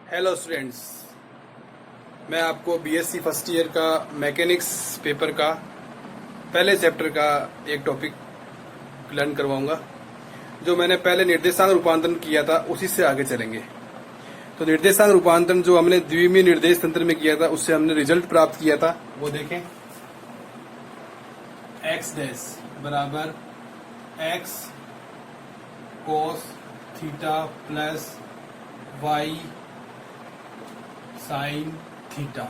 Hello students, मैं आपको BSc first year का मैकेनिक्स पेपर का पहले चैप्टर का एक टॉपिक लर्न करवाऊंगा। जो मैंने पहले निर्देशांक रूपांतरण किया था उसी से आगे चलेंगे। तो निर्देशांक रूपांतरण जो हमने द्विमीय निर्देश तंत्र में किया था उससे हमने रिजल्ट प्राप्त किया था, वो देखें। एक्स डैश बराबर X cos theta plus Y sine theta,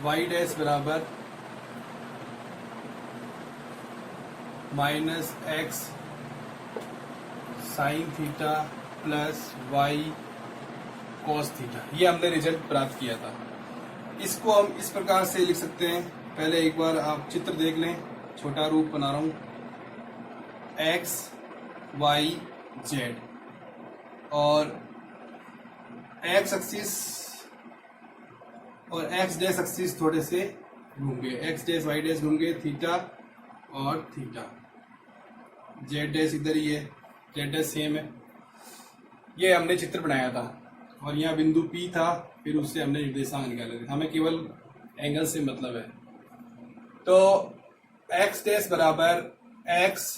Y dash बराबर minus X sine theta plus Y cos theta. ये हमने रिजल्ट प्राप्त किया था। इसको हम इस प्रकार से लिख सकते हैं। पहले एक बार आप चित्र देख लें, छोटा रूप बना रहा हूं। एक्स वाई जेड और एक्स एक्सिस और एक्स डैश एक्सिस थोड़े से घूम गए, एक्स डैश वाई डैश घूम गए, थीटा और थीटा। जेड डैश इधर ही है, जेड डैश सेम है। ये हमने चित्र बनाया था और यहाँ बिंदु P था, फिर उससे हमने निर्देशांक निकाले थे। हमें केवल एंगल से मतलब है। तो एक्स डैश बराबर एक्स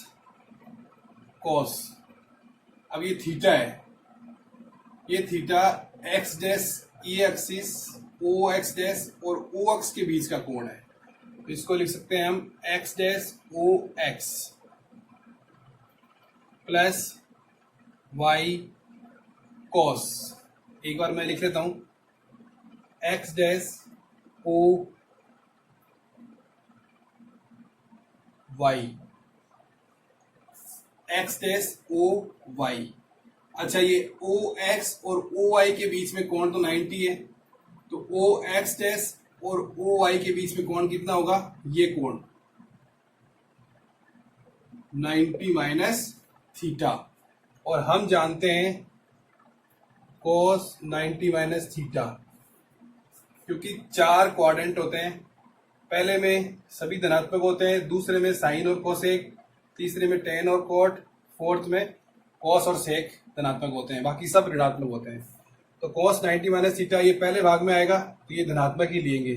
कॉस, अब ये थीटा है, ये theta X dash E axis O X dash और ओ एक्स के बीच का कोण है। तो इसको लिख सकते हैं हम X dash O X plus Y cos. एक बार मैं लिख लेता हूं, X dash O Y, X dash O Y. अच्छा, ये ओ एक्स और ओ वाई के बीच में कोण तो 90 है, तो ओ एक्स डैश और ओ वाई के बीच में कोण कितना होगा? ये कोण 90 माइनस थीटा, और हम जानते हैं कोस 90 माइनस थीटा, क्योंकि 4 क्वाड्रेंट होते हैं। पहले में सभी धनात्मक होते हैं, दूसरे में साइन और कोसेक, तीसरे में टेन और कोट, फोर्थ में कॉस और सेक धनात्मक होते हैं, बाकी सब ऋणात्मक होते हैं। तो cos 90 माइनस थीटा ये पहले भाग में आएगा, तो ये धनात्मक ही लेंगे।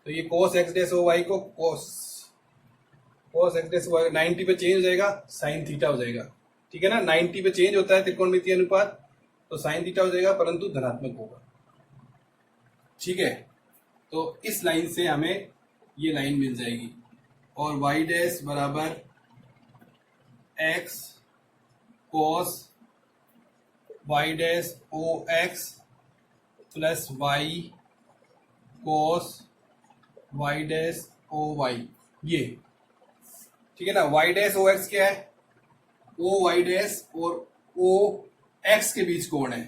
तो ये cos x dash O Y को cos x dash O Y 90 पे चेंज हो जाएगा, साइन थीटा हो जाएगा। ठीक है ना, 90 पे चेंज होता है त्रिकोणमितीय अनुपात, तो साइन थीटा हो जाएगा, परंतु धनात्मक होगा। ठीक है, तो इस लाइन से हमें ये लाइन मिल जाएगी। और y डैश बराबर x cos y dash O X plus Y cos Y dash O Y, ये ठीक है ना। वाई डैश ओ एक्स क्या है? ओ वाई डैश और ओ एक्स के बीच कोण है,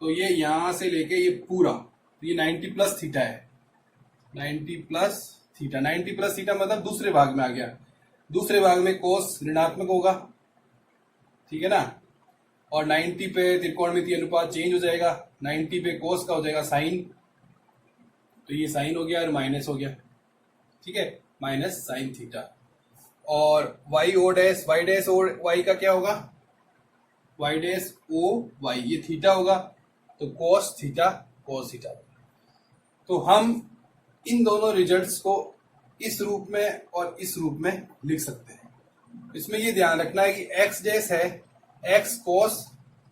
तो ये यहां से लेके ये पूरा, तो ये 90 प्लस थीटा है। 90 प्लस थीटा, 90 प्लस थीटा मतलब दूसरे भाग में आ गया। दूसरे भाग में कोस ऋणात्मक होगा, ठीक है ना, और 90 पे त्रिकोणमितीय अनुपात चेंज हो जाएगा, 90 पे कोस का हो जाएगा साइन, तो ये साइन हो गया और माइनस हो गया। ठीक है, माइनस साइन थीटा। और Y O dash, Y dash O Y का क्या होगा? वाई डैश ओ वाई, ये थीटा होगा, तो कोस थीटा कोस थीटा। तो हम इन दोनों रिजल्ट्स को इस रूप में और इस रूप में लिख सकते हैं। इसमें ये ध्यान रखना है कि एक्स डैश है X cos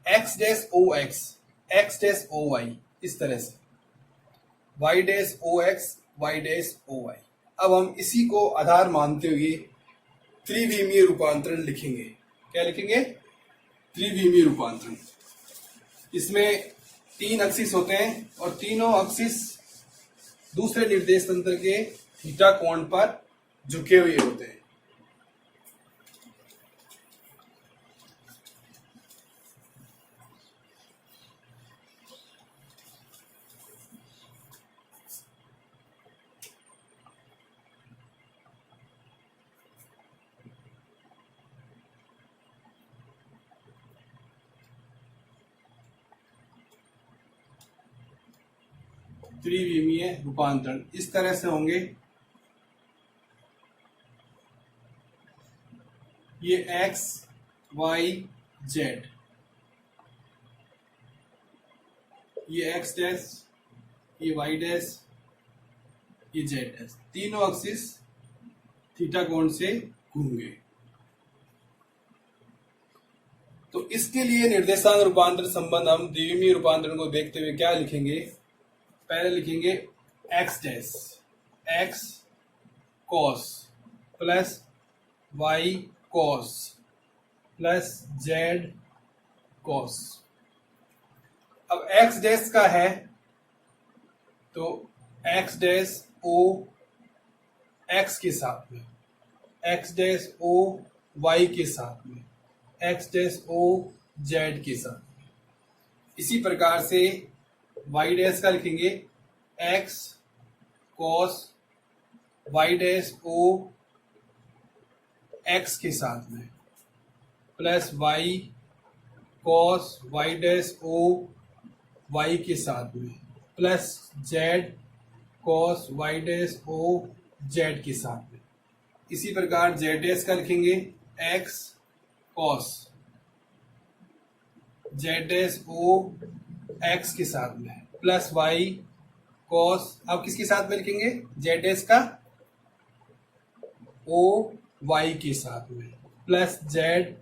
X dash O X, X dash O Y, इस तरह से Y dash O X Y dash O Y. अब हम इसी को आधार मानते हुए त्रिविमीय रूपांतरण लिखेंगे। क्या लिखेंगे? त्रिविमीय रूपांतरण। इसमें 3 एक्सिस होते हैं और तीनों एक्सिस दूसरे निर्देश तंत्र के थीटा कोण पर झुके हुए होते हैं। त्रिविमीय रूपांतरण इस तरह से होंगे। ये एक्स वाई जेड, ये एक्स डैश, ये वाई डैश, ये जेड डैश, तीनों एक्सिस थीटा कोण से घूमेंगे। तो इसके लिए निर्देशांक रूपांतरण संबंध हम द्विविमीय रूपांतरण को देखते हुए क्या लिखेंगे? पहले लिखेंगे X dash X cos plus Y cos plus Z cos. अब एक्स डैश का है तो एक्स डैश ओ एक्स के साथ में, एक्स डैश ओ वाई के साथ में, एक्स डैश ओ जेड के साथ में। इसी प्रकार से वाई डैश का लिखेंगे X cos Y dash O X के साथ में plus Y cos Y dash O Y के साथ में plus Z cos Y dash O Z के साथ में। इसी प्रकार जेड डैश का लिखेंगे X cos Z dash O X के साथ में प्लस वाई कॉस, अब किसके साथ में लिखेंगे? जेड डैश का ओ वाई के साथ में plus Z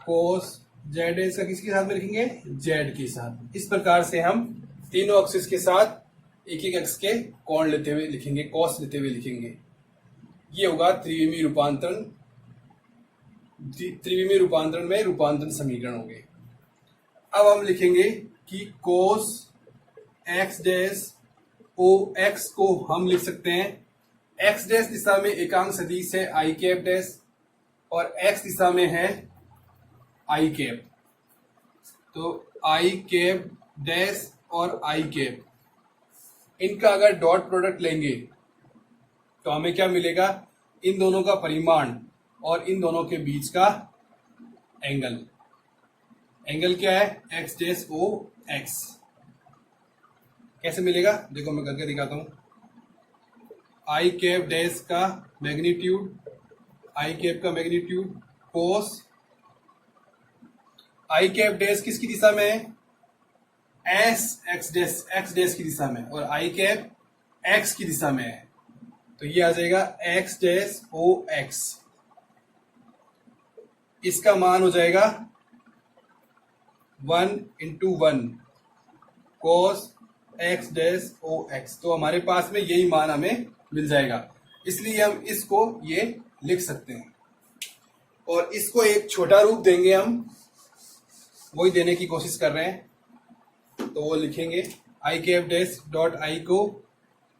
cos Z dash का किसके साथ में लिखेंगे? जेड के साथ। इस प्रकार से हम तीनों एक्सिस के साथ एक एक एक्स के कोण लेते हुए लिखेंगे, कॉस लेते हुए लिखेंगे। ये होगा त्रिविमीय रूपांतरण। त्रिविमीय रूपांतरण में रूपांतरण समीकरण होंगे। अब हम लिखेंगे कि cos X dash O X को हम लिख सकते हैं, एक्स डैश दिशा में एकांक सदिश है आई कैप डैश और एक्स दिशा में है आई कैप। तो आई कैप डैश और आई कैप, इनका अगर डॉट प्रोडक्ट लेंगे तो हमें क्या मिलेगा? इन दोनों का परिमाण और इन दोनों के बीच का एंगल। एंगल क्या है? X dash O X. कैसे मिलेगा? देखो मैं करके दिखाता हूं। आई कैप डैश का मैग्नीट्यूड, आई कैप का magnitude cos I cap dash किसकी दिशा में है? एस एक्स डैश की दिशा में, और आई कैप एक्स की दिशा में है। तो ये आ जाएगा एक्स डैश ओ एक्स। इसका मान हो जाएगा 1/1 cos X dash O X. तो हमारे पास में यही मान हमें मिल जाएगा, इसलिए हम इसको ये लिख सकते हैं। और इसको एक छोटा रूप देंगे, हम वही देने की कोशिश कर रहे हैं। तो वो लिखेंगे I cap dash dot I को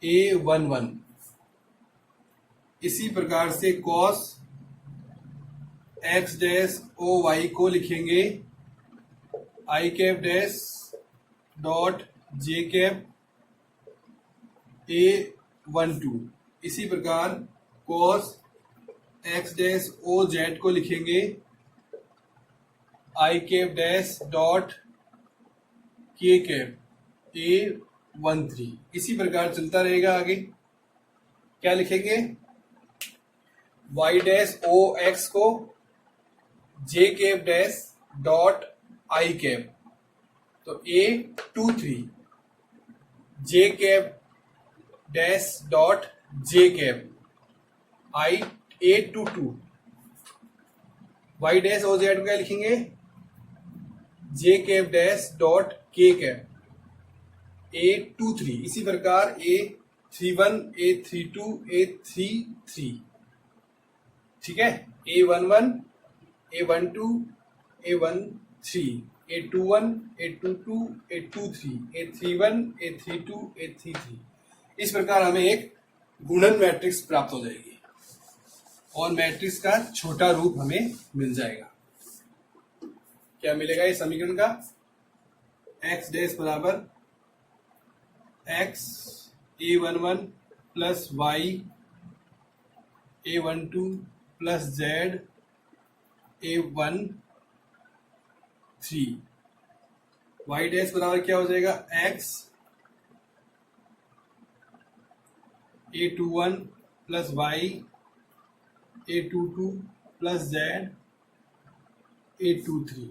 A11। इसी प्रकार से cos X dash O Y को लिखेंगे I cap dash dot J cap A12। इसी प्रकार cos X dash O Z को लिखेंगे I cap dash dot K cap A13। इसी प्रकार चलता रहेगा आगे। क्या लिखेंगे? वाई डैश ओ एक्स को J cap dash dot I cap, तो A23 J cap dash dot J cap I A22। Y dash O Z क्या लिखेंगे? J cap dash dot K cap A23। इसी प्रकार A31 A32 A33, ठीक है, A11 A12 A13 A21 A22 A23 A31 A32 A33। इस प्रकार हमें एक गुणन मैट्रिक्स प्राप्त हो जाएगी और मैट्रिक्स का छोटा रूप हमें मिल जाएगा। क्या मिलेगा इस समीकरण का? एक्स डैश बराबर X A11 plus Y A12 plus Z A13। Y dash बराबर क्या हो जाएगा? X A21 plus Y A22 plus Z A23।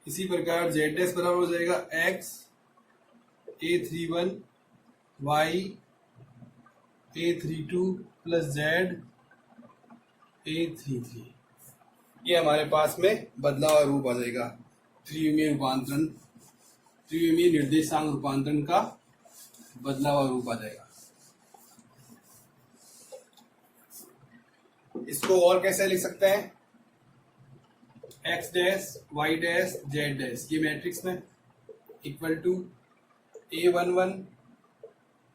इसी प्रकार जेड डैश बराबर हो जाएगा x A31 y A32 plus z A33, ये हमारे पास में बदला हुआ रूप आ जाएगा। त्रिविमीय रूपांतरण, त्रिविमीय निर्देशांक रूपांतरण का बदला हुआ रूप आ जाएगा। इसको और कैसे लिख सकते हैं? x dash y dash z dash, ये मैट्रिक्स में equal to A11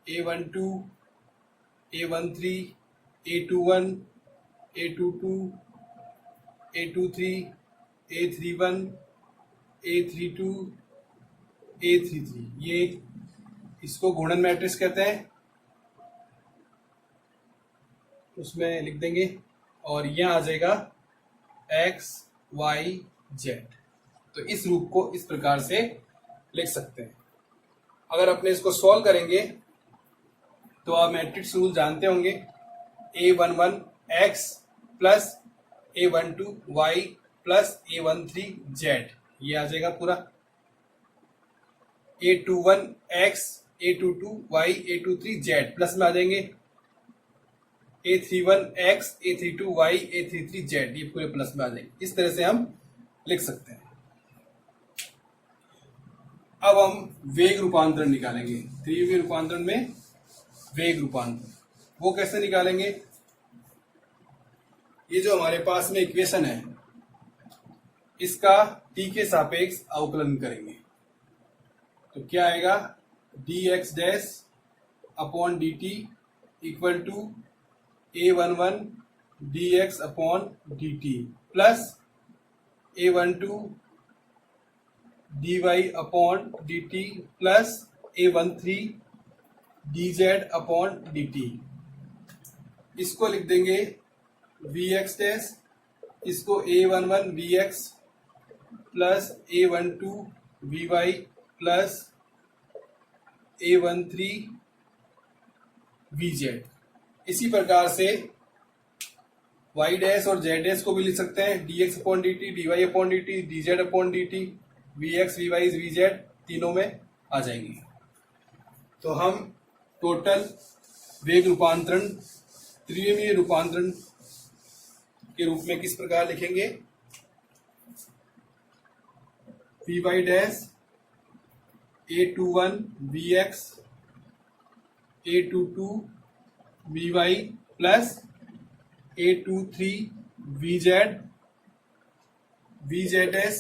A12 A13 A21 A22 A23 A31 A32 A33, ये इसको गुणन मैट्रिक्स कहते हैं, उसमें लिख देंगे। और यह आ जाएगा x y z। तो इस रूप को इस प्रकार से लिख सकते हैं। अगर अपने इसको सॉल्व करेंगे तो आप मैट्रिक्स रूल जानते होंगे। A11 x plus A12 y plus A13 z, ये आ जाएगा पूरा। A21 x A22 y A23 z plus में आ जाएंगे। A31 x A32 y A33 z, ये पूरे प्लस में आ जाएंगे। इस तरह से हम लिख सकते हैं। अब हम वेग रूपांतरण निकालेंगे। त्रिविमीय रूपांतरण में वेग रूपांतरण, वो कैसे निकालेंगे? ये जो हमारे पास में इक्वेशन है, इसका t के सापेक्ष अवकलन करेंगे तो क्या आएगा? dx dash upon dt equal to A11 dx upon dt plus A12 dy upon dt plus A13 dz upon dt। इसको लिख देंगे vx डैश, इसको A11 vx plus A12 vy plus A13 vz। इसी प्रकार से y डैश और z dash को भी लिख सकते हैं, dx upon dt dy upon dt dz upon dt, vx vy vz तीनों में आ जाएंगे। तो हम टोटल वेग रूपांतरण त्रिविमीय रूपांतरण के रूप में किस प्रकार लिखेंगे? vy dash A21 vx A22 vy plus A23 vz vz dash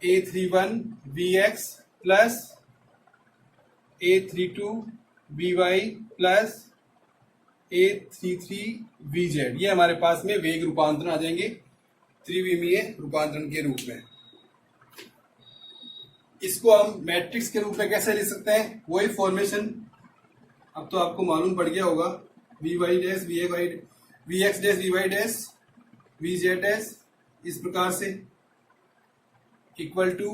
A31 vx plus A32 vy plus A33 vz, ये हमारे पास में वेग रूपांतरण आ जाएंगे त्रिविमीय रूपांतरण के रूप में। इसको हम मैट्रिक्स के रूप में कैसे लिख सकते हैं? वही फॉर्मेशन अब तो आपको मालूम पड़ गया होगा। vy dash vx dash vy dash vz dash इस प्रकार से equal to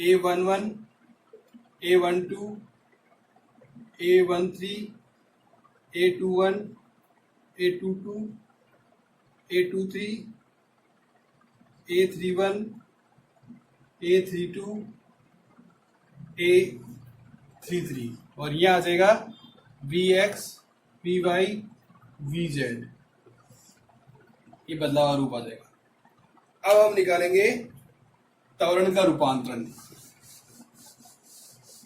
A11 A12 A13 A21 A22 A23 A31 A32 A33, और यह आ जाएगा vx vy vz, ये बदलाव हुआ रूप आ जाएगा। अब हम निकालेंगे त्वरण का रूपांतरण।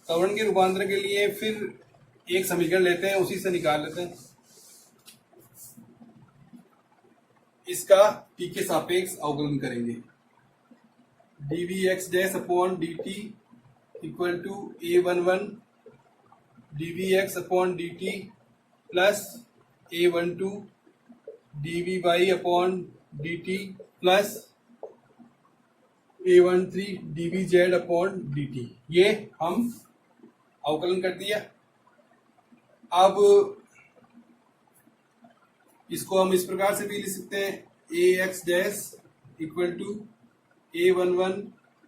त्वरण के रूपांतरण के लिए फिर एक समीकरण लेते हैं, उसी से निकाल लेते हैं। इसका t के सापेक्ष अवकलन करेंगे। dvx dash upon dt equal to A11 dvx upon dt plus A12 dvy upon dt plus A13 dvz upon dt, ये हम अवकलन कर दिया। अब इसको हम इस प्रकार से भी लिख सकते हैं। ax dash equal to A11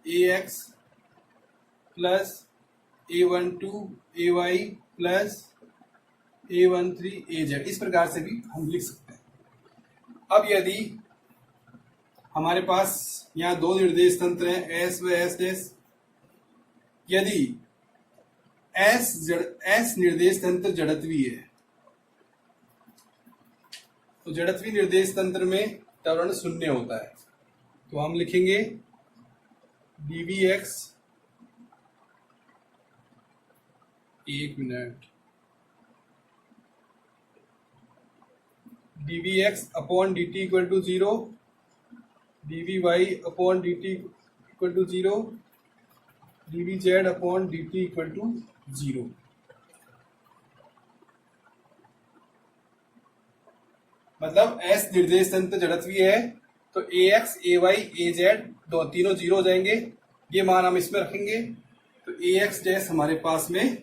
ax plus A12 ay plus A13 az, इस प्रकार से भी हम लिख सकते हैं। अब यदि हमारे पास यहाँ दो निर्देश तंत्र हैं, s व s डैश, यदि एस निर्देश तंत्र जड़त्वीय है तो जड़त्वीय निर्देश तंत्र में त्वरण शून्य होता है। तो हम लिखेंगे dvx, एक मिनट, dvx upon dt equal to 0, dvy upon dt equal to 0, dvz upon dt equal to 0। मतलब एस निर्देश तंत्र जड़त्वीय है तो ax, ay, az दो तीनों जीरो हो जाएंगे। ये मान हम इसमें रखेंगे तो ax डैश हमारे पास में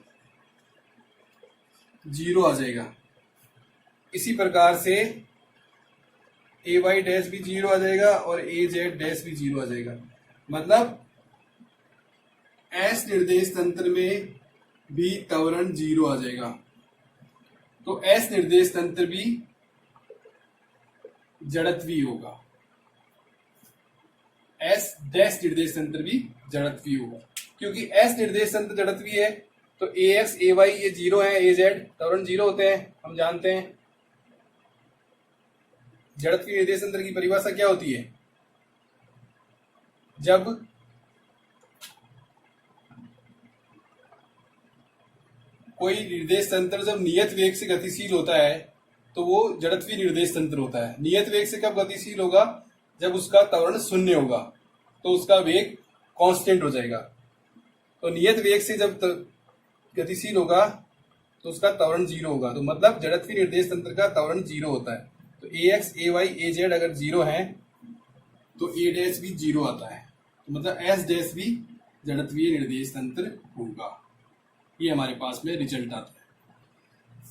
जीरो आ जाएगा। इसी प्रकार से ay डैश भी जीरो आ जाएगा और az डैश भी जीरो आ जाएगा। मतलब एस निर्देश तंत्र में भी त्वरण जीरो आ जाएगा। तो एस निर्देश तंत्र भी जड़त्वीय होगा, एस डैश निर्देश तंत्र भी जड़त्वीय होगा। क्योंकि एस निर्देश तंत्र जड़त्वीय है तो ax, ay ये जीरो है, az त्वरण जीरो होते हैं, हम जानते हैं। जड़त्वीय निर्देश तंत्र की परिभाषा क्या होती है? जब कोई निर्देश तंत्र जब नियत वेग से गतिशील होता है तो वो जड़त्वीय निर्देश तंत्र होता है। नियत वेग से कब गतिशील होगा? जब उसका त्वरण शून्य होगा, तो उसका वेग कांस्टेंट हो जाएगा। तो नियत वेग से जब गतिशील होगा तो उसका त्वरण जीरो होगा। तो मतलब जड़त्वीय निर्देश तंत्र का त्वरण जीरो होता है। तो ax, ay, az अगर जीरो है तो a डैश भी जीरो आता है। तो मतलब s डैश भी जड़त्वीय निर्देश तंत्र होगा। ये हमारे पास में रिजल्ट आता है।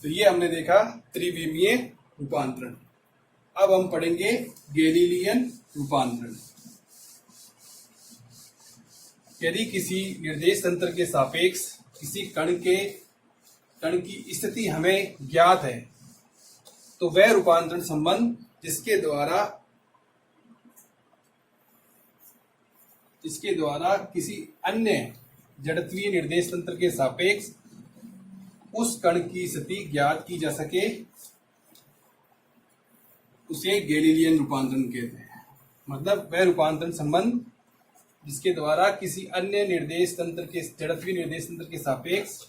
तो ये हमने देखा त्रिविमीय रूपांतरण। अब हम पढ़ेंगे गैलीलियन रूपांतरण। यदि किसी निर्देश तंत्र के सापेक्ष किसी कण की स्थिति हमें ज्ञात है तो वह रूपांतरण संबंध जिसके द्वारा किसी अन्य जड़त्वीय निर्देश तंत्र के सापेक्ष उस कण की स्थिति ज्ञात की जा सके उसे गैलीलियन रूपांतरण कहते हैं। मतलब वह रूपांतरण संबंध जिसके द्वारा किसी अन्य निर्देश तंत्र के जड़त्वीय निर्देश तंत्र के सापेक्ष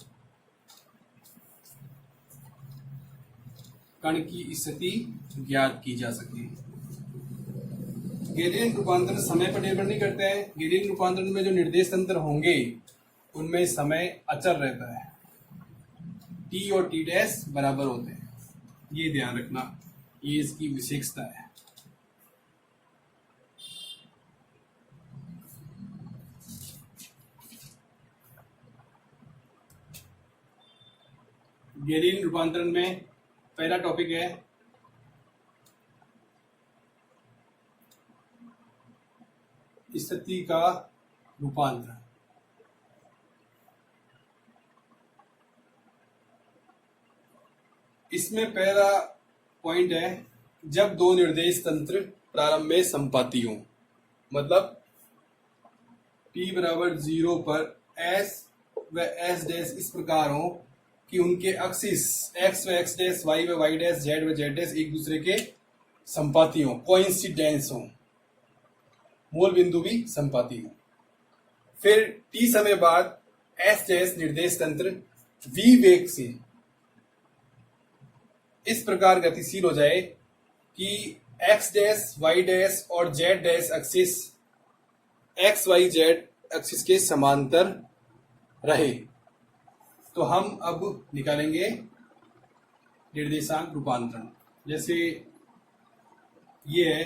कण की स्थिति ज्ञात की जा सके। गैलीलियन रूपांतरण समय पर निर्भर नहीं करते हैं। गैलीलियन रूपांतरण में जो निर्देश तंत्र होंगे उनमें समय अचर रहता है, t और t डैश बराबर होते हैं। ये ध्यान रखना, ये इसकी विशेषता है। गैलीलियन रूपांतरण में पहला टॉपिक है स्थिति का रूपांतरण। इसमें पहला पॉइंट है जब दो निर्देश तंत्र प्रारंभ में संपाती हों। मतलब t बराबर 0 पर s व s डैश इस प्रकार हो कि उनके एक्सिस x व x डैश, y व y डैश, z व z डैश एक दूसरे के संपाती हो, कोइंसिडेंस हो, मूल बिंदु भी संपाती हो। फिर t समय बाद s डैश निर्देश तंत्र v वेग से इस प्रकार गतिशील हो जाए कि x डैश, y डैश और z dash axis x, y, z axis के समांतर रहे। तो हम अब निकालेंगे निर्देशांक रूपांतरण। जैसे ये है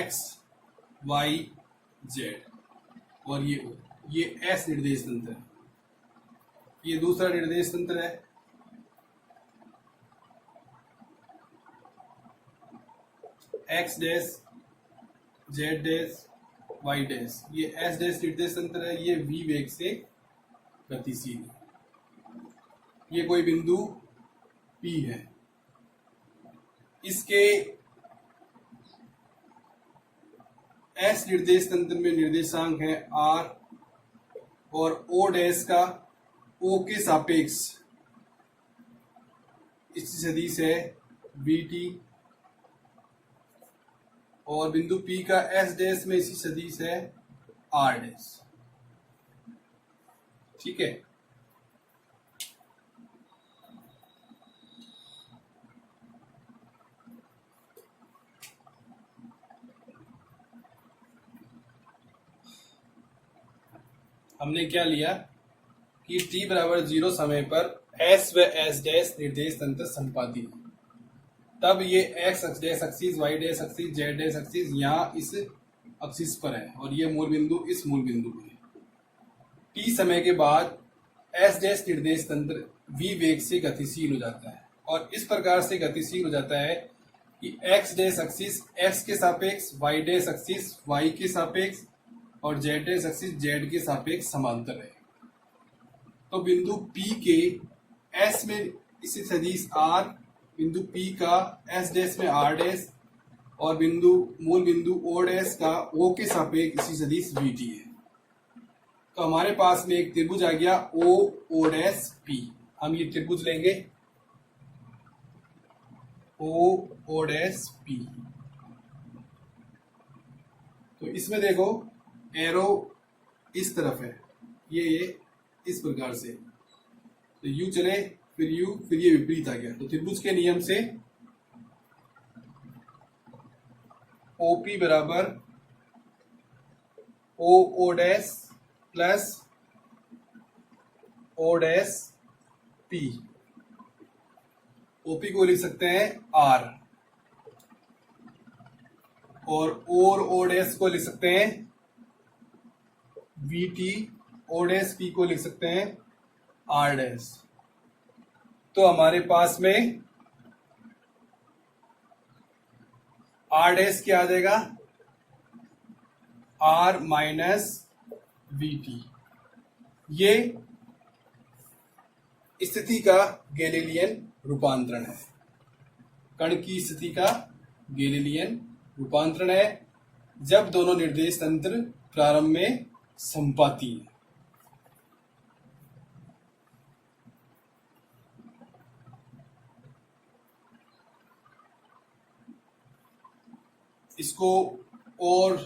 x, y, z और ये s निर्देश तंत्र है। ये दूसरा निर्देश तंत्र है। x dash, z dash, y dash, ये s डैश निर्देश तंत्र है। ये v वेग से गतिशील है। ये कोई बिंदु P है। इसके एस निर्देश तंत्र में निर्देशांक है आर और ओ डैश का ओ के सापेक्ष इसी सदिश है bt और बिंदु P का एस डैश में इसी सदिश है आर डैश। ठीक है, हमने क्या लिया कि t बराबर 0 समय पर s व s डैश निर्देश तंत्र संपाती है, तब ये x dash axis, y dash axis, z dash axis यहाँ इस एक्सिस पर है और ये मूल बिंदु इस मूल बिंदु पर है। t समय के बाद s डैश निर्देश तंत्र v वेग से गतिशील हो जाता है और इस प्रकार से गतिशील हो जाता है कि x डैश एक्सिस x के सापेक्ष, y डैश एक्सिस y के सापेक्ष और z डैश एक्सिस z के सापेक्ष समांतर है। तो बिंदु P के S में इसी सदिश R, बिंदु P का S डैश में R डैश और मूल बिंदु O डैश का O के सापेक्ष इसी सदिश VT है। तो हमारे पास में एक त्रिभुज आ गया O डैश P। हम ये त्रिभुज लेंगे O डैश P। तो इसमें देखो एरो इस तरफ है, ये इस प्रकार से, तो यू चले फिर यू फिर ये विपरीत आ गया। तो त्रिभुज के नियम से OP बराबर O dash plus O dash P। OP को लिख सकते हैं R और O डैश को लिख सकते हैं VT, O डैश P को लिख सकते हैं R डैश। तो हमारे पास में R डैश क्या आ जाएगा, R माइनस VT। ये स्थिति का गैलीलियन रूपांतरण है, कण की स्थिति का गैलीलियन रूपांतरण है जब दोनों निर्देश तंत्र प्रारंभ में संपाती है। इसको और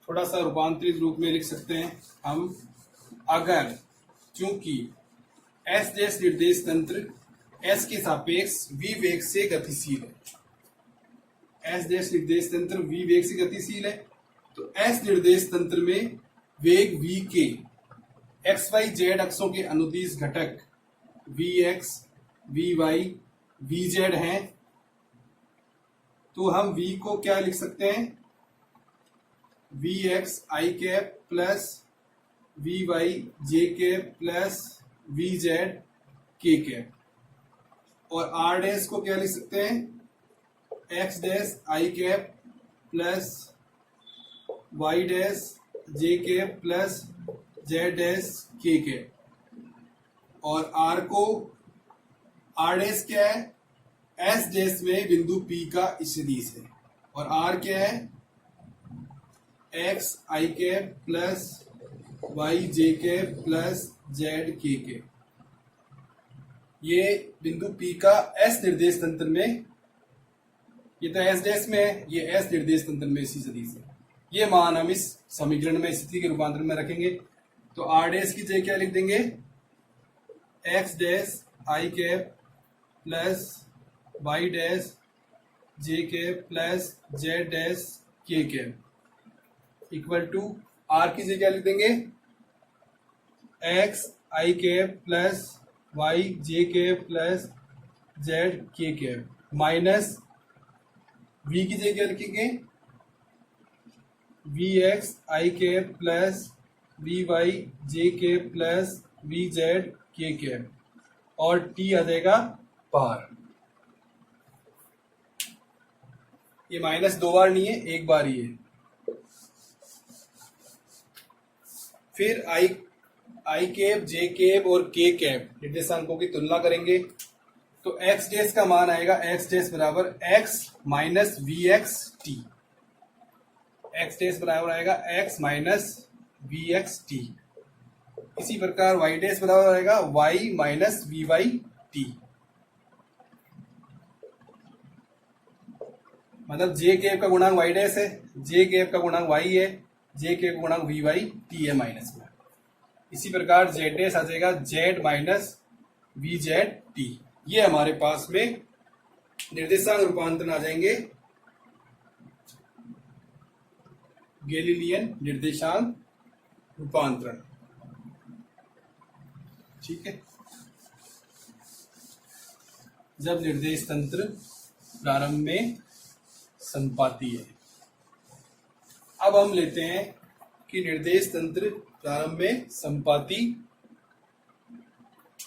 थोड़ा सा रूपांतरित रूप में लिख सकते हैं हम, अगर चूंकि S डैश निर्देश तंत्र S के सापेक्ष v वेग से गतिशील है, S डैश निर्देश तंत्र v वेग से गतिशील है, तो S निर्देश तंत्र में वेग v के x y z अक्षों के अनुदिश घटक vx, vy, vz हैं। तो हम v को क्या लिख सकते हैं, vx i cap plus vy j cap plus vz k cap, और r डैश को क्या लिख सकते हैं, x dash i cap plus y dash j cap plus z dash k cap, और r को r डैश क्या है, S डैश में बिंदु P का सदिश है और R क्या है, x i cap plus y j cap plus z k cap. ये बिंदु P का S निर्देश तंत्र में, ये तो S डैश में है, ये S निर्देश तंत्र में इसी सदिश है। ये मान हम इस समीकरण में स्थिति के रूपांतरण में रखेंगे। तो R डैश की जगह क्या लिख देंगे, x dash i cap plus y dash j cap plus z dash k cap equal to R की जगह क्या लिख देंगे, x i cap plus y j cap plus z k cap minus v की जगह क्या लिखेंगे, vx i cap plus vy j cap plus vz k cap, और t आ जाएगा बाहर। ये माइनस दो बार नहीं है, एक बार ही है। फिर आई कैप, जे कैप और के कैप निर्देशांकों की तुलना करेंगे। तो एक्स डैश का मान आएगा, एक्स डैश बराबर x minus v x t. X dash बराबर आएगा x minus v x t. इसी प्रकार वाई डैश बराबर आएगा y minus v y t. मतलब जे के एफ का गुणांक वाई डैश है, जे के एफ का गुणांक वाई है, जे के एफ का गुणांक वी वाई टी है माइनस में। इसी प्रकार जेड डैश आ जाएगा Z minus V Z T. ये हमारे पास में निर्देशांक रूपांतरण आ जाएंगे, गैलीलियन निर्देशांक रूपांतरण। ठीक है, जब निर्देश तंत्र प्रारंभ में संपाती है। अब हम लेते हैं कि निर्देश तंत्र प्रारंभ में संपाती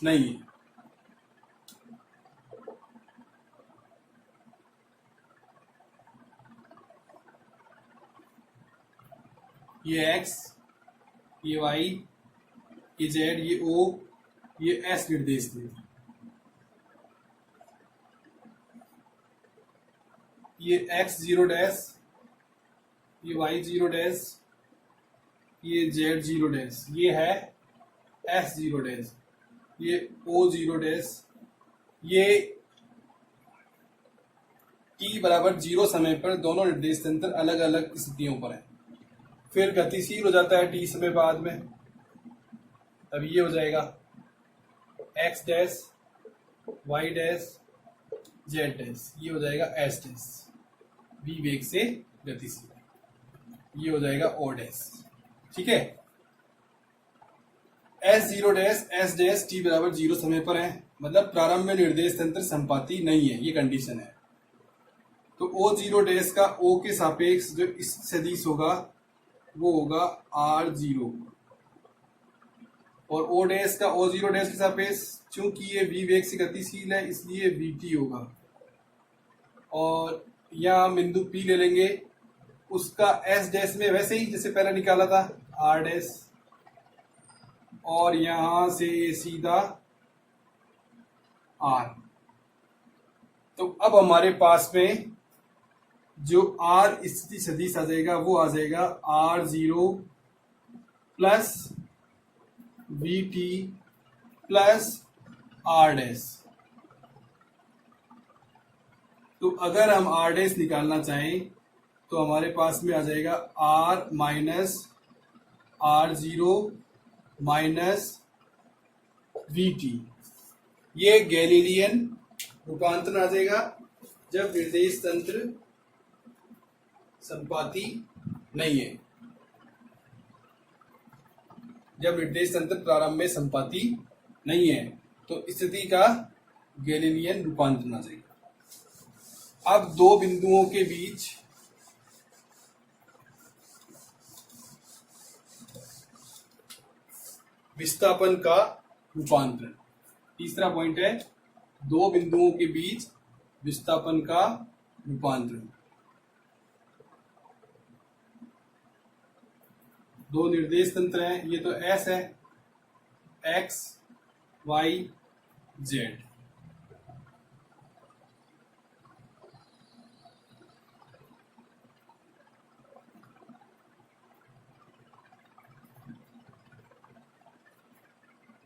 नहीं है। ये x, ये y, ये z, ये o, ये s निर्देश तंत्र। ये x जीरो डैश, ये y जीरो डैश, ये z जीरो डैश, ये है s जीरो डैश, ये o जीरो डैश, ये t बराबर जीरो समय पर दोनों निर्देश तंत्र अलग अलग स्थितियों पर है। फिर गतिशील हो जाता है t समय बाद में, तब ये हो जाएगा x dash, y dash, z dash, ये हो जाएगा s डैश, v वेग से गतिशील, ये हो जाएगा o डैश। ठीक है, s zero dash, s dash t बराबर जीरो समय पर है, मतलब प्रारंभ में निर्देश तंत्र संपाती नहीं है, ये कंडीशन है। तो o जीरो डैश का o के सापेक्ष जो इस सदिश होगा वो होगा r जीरो, और o डैश का o जीरो डैश के सापेक्ष, चूंकि ये v वेग से गतिशील है इसलिए vt होगा। और यहाँ बिंदु P ले लेंगे, उसका s डैश में वैसे ही जैसे पहले निकाला था r डैश, और यहां से सीधा r। तो अब हमारे पास में जो r स्थिति सदिश आ जाएगा वो आ जाएगा r zero plus we T plus r dash. तो अगर हम r डैश निकालना चाहें तो हमारे पास में आ जाएगा r minus r zero minus we T. ये गैलीलियन रूपांतरण आ जाएगा जब निर्देश तंत्र संपाती नहीं है, जब निर्देश तंत्र प्रारंभ में संपाती नहीं है तो स्थिति का गैलीलियन रूपांतरण आ जाएगा। अब दो बिंदुओं के बीच विस्थापन का रूपांतरण, तीसरा पॉइंट है दो बिंदुओं के बीच विस्थापन का रूपांतरण। दो निर्देश तंत्र हैं, ये तो S है, x, y, z।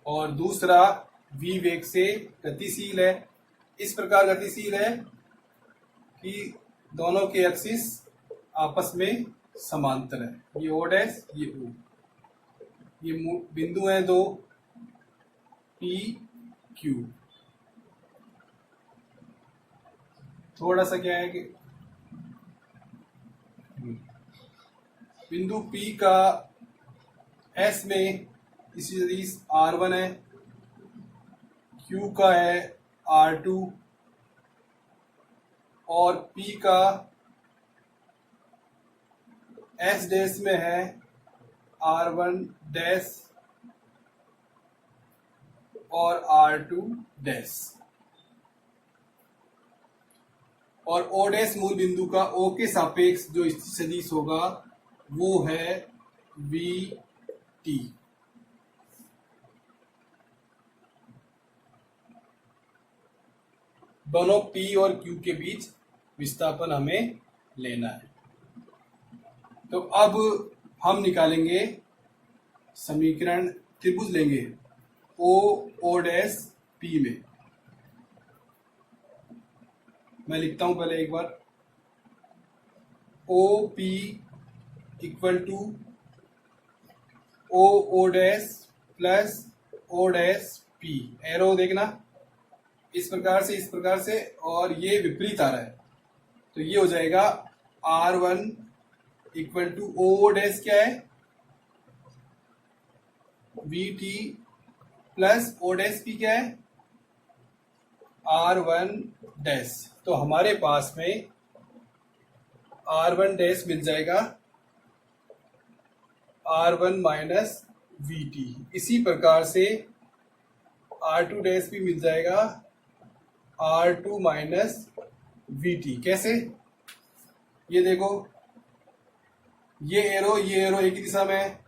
और दूसरा v वेग से गतिशील है, इस प्रकार गतिशील है कि दोनों के एक्सिस आपस में समांतर है। ये ओ डैश, ये ओ, ये बिंदु हैं दो P Q। थोड़ा सा क्या है कि बिंदु P का S में इसी सदिश R1 है, Q का है R2 और P का S डैश में है R1 डैश और R2 डैश। और O डैश मूल बिंदु का O के सापेक्ष जो स्थिति सदिश होगा वो है VT। दोनों P और Q के बीच विस्थापन हमें लेना है। तो अब हम निकालेंगे समीकरण, त्रिभुज लेंगे ओ डैश पी में। मैं लिखता हूं पहले एक बार, O P equal to O dash plus O dash P. Arrow देखना इस प्रकार से और ये विपरीत आ रहा है, तो ये हो जाएगा R1 equal to O dash क्या है, VT plus O dash P क्या है, R1 डैश। तो हमारे पास में R1 डैश मिल जाएगा R1 माइनस VT। इसी प्रकार से R2 डैश भी मिल जाएगा R2 माइनस VT। कैसे, ये देखो, ये एरो एक ही दिशा में है,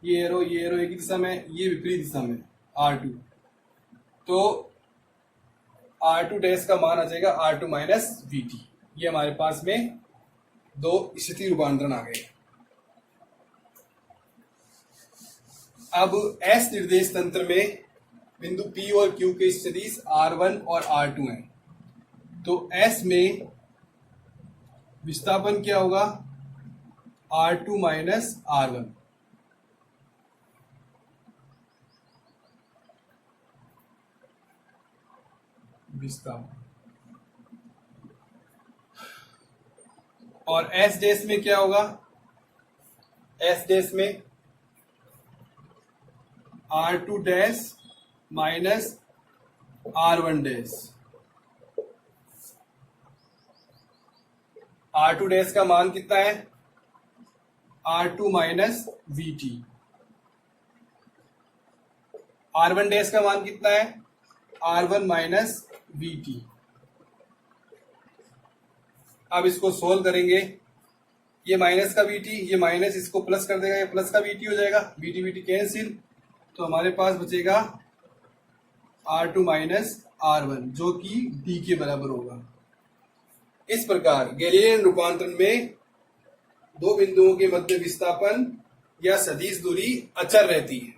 ये एरो एक ही दिशा में, ये विपरीत दिशा में R2, तो R2 डैश का मान आ जाएगा R2 माइनस VT। ये हमारे पास में दो स्थिति रूपांतरण आ गए। अब S निर्देश तंत्र में बिंदु P और Q के सदिश R1 और R2 हैं, तो S में विस्थापन क्या होगा, R2 माइनस R1। विस्थापन, और S डैश में क्या होगा, S डैश में R2 dash minus R1 dash. R2 dash का मान कितना है, R2 minus VT। R1 dash का मान कितना है, R1 माइनस VT। अब इसको सोल्व करेंगे, ये माइनस का VT, ये माइनस इसको प्लस कर देगा, ये प्लस का VT हो जाएगा, VT कैंसिल, तो हमारे पास बचेगा R2 माइनस R1 जो कि D के बराबर होगा। इस प्रकार गैलीलियन रूपांतरण में दो बिंदुओं के मध्य विस्थापन या सदिश दूरी अचर रहती है।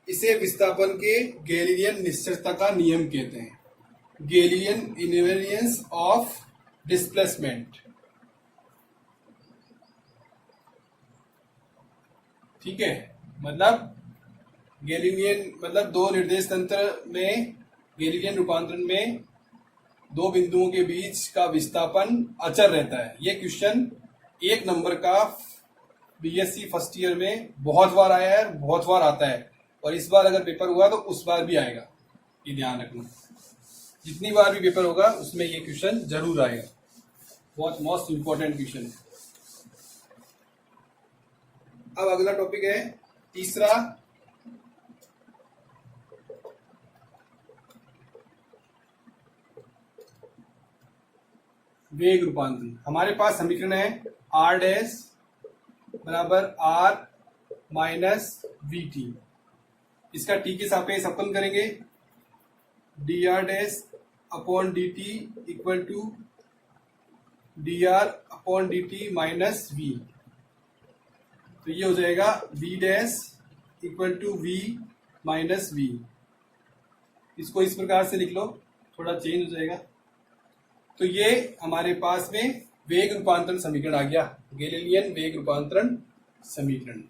इसे विस्थापन के गैलीलियन निश्चलता का नियम कहते हैं, गैलीलियन इनवेरिएंस ऑफ डिस्प्लेसमेंट। ठीक है, मतलब गैलीलियन मतलब दो निर्देश तंत्र में गैलीलियन रूपांतरण में दो बिंदुओं के बीच का विस्थापन अचर रहता है। ये क्वेश्चन 1 नंबर का बीएससी फर्स्ट ईयर में बहुत बार आया है, बहुत बार आता है, और इस बार अगर पेपर हुआ तो उस बार भी आएगा, ये ध्यान रखना। जितनी बार भी पेपर होगा उसमें ये क्वेश्चन जरूर आएगा, बहुत मोस्ट इंपॉर्टेंट क्वेश्चन है। अब अगला टॉपिक है तीसरा, वेग रूपांतरण। हमारे पास समीकरण है R डैश बराबर R माइनस VT। इसका T के सापेक्ष अवकलन करेंगे, dr dash upon dt equal to dr upon dt minus V। तो ये हो जाएगा V dash equal to V minus V। इसको इस प्रकार से लिख लो, थोड़ा चेंज हो जाएगा। तो ये हमारे पास में वेग रूपांतरण समीकरण आ गया, गैलीलियन वेग रूपांतरण समीकरण।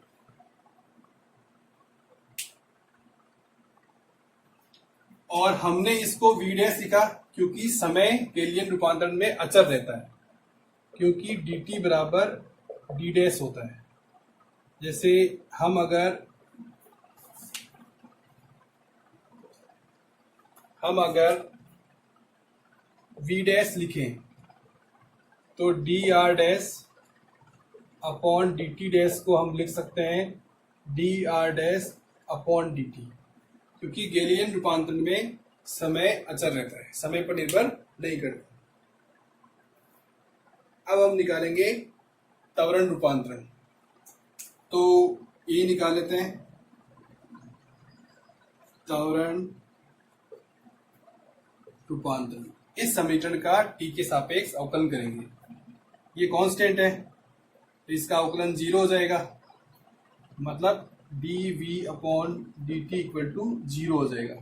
और हमने इसको V डैश लिखा क्योंकि समय गैलीलियन रूपांतरण में अचर रहता है, क्योंकि dt बराबर d डैश होता है। जैसे हम अगर V डैश लिखें तो dr dash upon dt dash को हम लिख सकते हैं dr डैश अपॉन dt, क्योंकि गैलीलियन रूपांतरण में समय अचर रहता है, समय पर निर्भर नहीं करता। अब हम निकालेंगे त्वरण रूपांतरण, तो ये निकाल लेते हैं, त्वरण रूपांतरण। इस समीकरण का T के सापेक्ष अवकलन करेंगे। ये कांस्टेंट है, तो इसका अवकलन 0 हो जाएगा, मतलब dv upon dt equal to 0 हो जाएगा।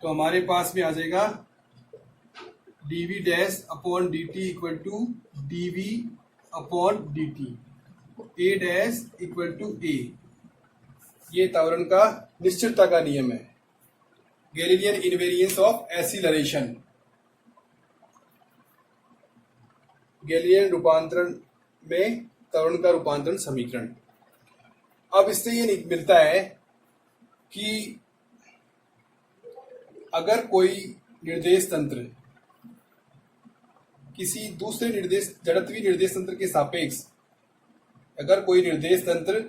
तो हमारे पास में आ जाएगा dv dash upon dt equal to dv upon dt, a dash equal to a। ये त्वरण का निश्चितता का नियम है, Galilean invariance of acceleration, Galilean रूपांतरण में त्वरण का रूपांतरण समीकरण। अब इससे ये मिलता है कि अगर कोई निर्देश तंत्र किसी दूसरे जड़त्वीय निर्देश तंत्र के सापेक्ष, अगर कोई निर्देश तंत्र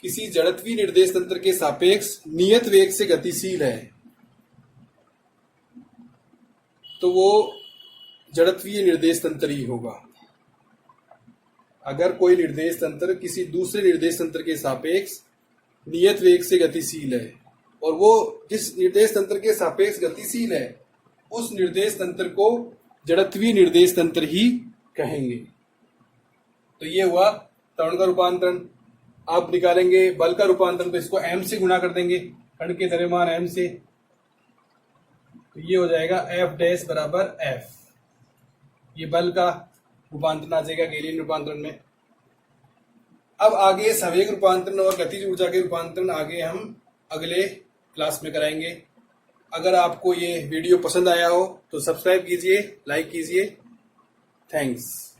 किसी जड़त्वीय निर्देश तंत्र के सापेक्ष नियत वेग से गतिशील है, तो वो जड़त्वीय निर्देश तंत्र ही होगा। अगर कोई निर्देश तंत्र किसी दूसरे निर्देश तंत्र के सापेक्ष नियत वेग से गतिशील है और वो जिस निर्देश तंत्र के सापेक्ष गतिशील है उस निर्देश तंत्र को जड़त्वीय निर्देश तंत्र ही कहेंगे। तो ये हुआ त्वरण का रूपांतरण। आप निकालेंगे बल का रूपांतरण, तो इसको m से गुणा कर देंगे, कण के द्रव्यमान m से, तो ये हो जाएगा F डैश बराबर F। ये बल का रूपांतरण आ जाएगा गैलीलियन रूपांतरण में। अब आगे संवेग रूपांतरण और गतिज ऊर्जा के रूपांतरण आगे हम अगले क्लास में कराएंगे। अगर आपको ये वीडियो पसंद आया हो तो सब्सक्राइब कीजिए, लाइक कीजिए। थैंक्स।